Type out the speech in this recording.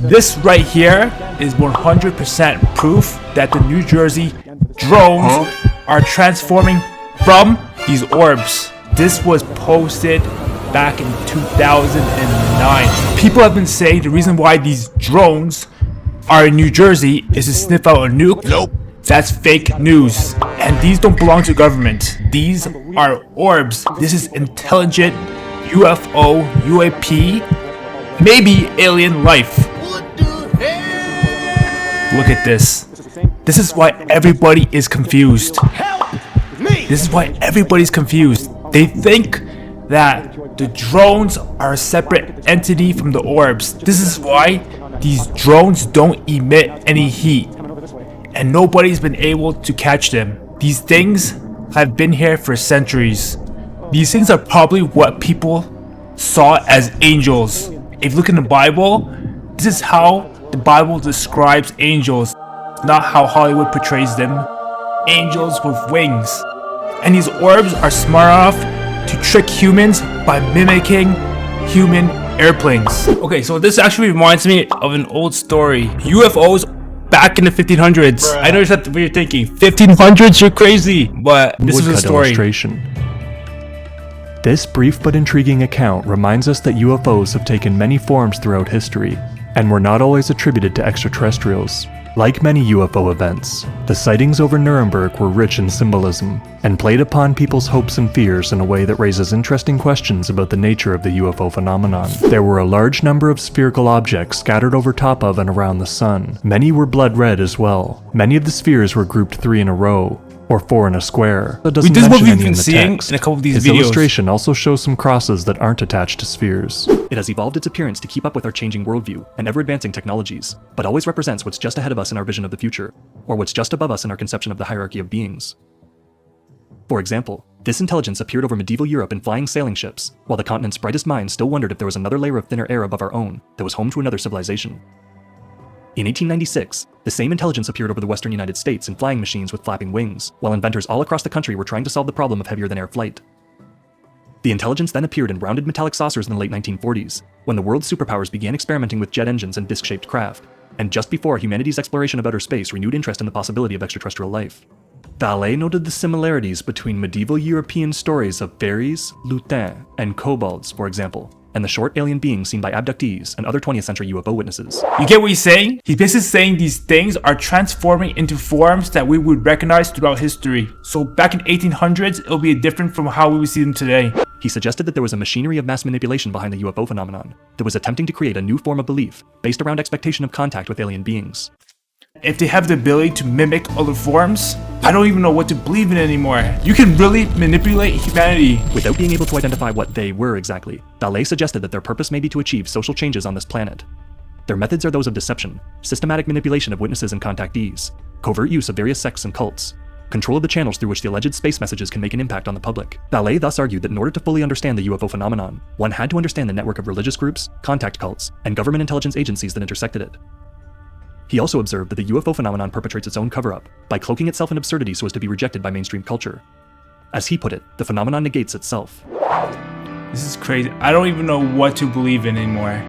This right here is 100% proof that the New Jersey drones are transforming from these orbs. This was posted back in 2009. People have been saying the reason why these drones are in New Jersey is to sniff out a nuke. Nope. That's fake news. And these don't belong to government. These are orbs. This is intelligent UFO, UAP, maybe alien life. Look at this. This is why everybody is confused. This is why everybody's confused. They think that the drones are a separate entity from the orbs. This is why these drones don't emit any heat, and nobody's been able to catch them. These things have been here for centuries. These things are probably what people saw as angels. If you look in the Bible, this is how the Bible describes angels, not how Hollywood portrays them. Angels with wings. And these orbs are smart enough to trick humans by mimicking human airplanes. Okay, so this actually reminds me of an old story. UFOs back in the 1500s. Bruh. I know that's what you're thinking. 1500s? You're crazy. But this is a story. Illustration. This brief but intriguing account reminds us that UFOs have taken many forms throughout history, and were not always attributed to extraterrestrials. Like many UFO events, the sightings over Nuremberg were rich in symbolism, and played upon people's hopes and fears in a way that raises interesting questions about the nature of the UFO phenomenon. There were a large number of spherical objects scattered over top of and around the sun. Many were blood red as well. Many of the spheres were grouped 3 in a row, or 4 in a square. That doesn't mention any in the text. In a couple of these His videos. illustration also shows some crosses that aren't attached to spheres. It has evolved its appearance to keep up with our changing worldview and ever-advancing technologies, but always represents what's just ahead of us in our vision of the future, or what's just above us in our conception of the hierarchy of beings. For example, this intelligence appeared over medieval Europe in flying sailing ships, while the continent's brightest minds still wondered if there was another layer of thinner air above our own that was home to another civilization. In 1896, the same intelligence appeared over the western United States in flying machines with flapping wings, while inventors all across the country were trying to solve the problem of heavier-than-air flight. The intelligence then appeared in rounded metallic saucers in the late 1940s, when the world's superpowers began experimenting with jet engines and disc-shaped craft, and just before humanity's exploration of outer space renewed interest in the possibility of extraterrestrial life. Vallée noted the similarities between medieval European stories of fairies, lutins, and kobolds, for example, and the short alien beings seen by abductees and other 20th century UFO witnesses. You get what he's saying? He's basically saying these things are transforming into forms that we would recognize throughout history. So back in 1800s, it'll be different from how we would see them today. He suggested that there was a machinery of mass manipulation behind the UFO phenomenon that was attempting to create a new form of belief based around expectation of contact with alien beings. If they have the ability to mimic other forms, I don't even know what to believe in anymore. You can really manipulate humanity. Without being able to identify what they were exactly, Vallée suggested that their purpose may be to achieve social changes on this planet. Their methods are those of deception, systematic manipulation of witnesses and contactees, covert use of various sects and cults, control of the channels through which the alleged space messages can make an impact on the public. Vallée thus argued that in order to fully understand the UFO phenomenon, one had to understand the network of religious groups, contact cults, and government intelligence agencies that intersected it. He also observed that the UFO phenomenon perpetrates its own cover-up by cloaking itself in absurdity so as to be rejected by mainstream culture. As he put it, the phenomenon negates itself. This is crazy. I don't even know what to believe in anymore.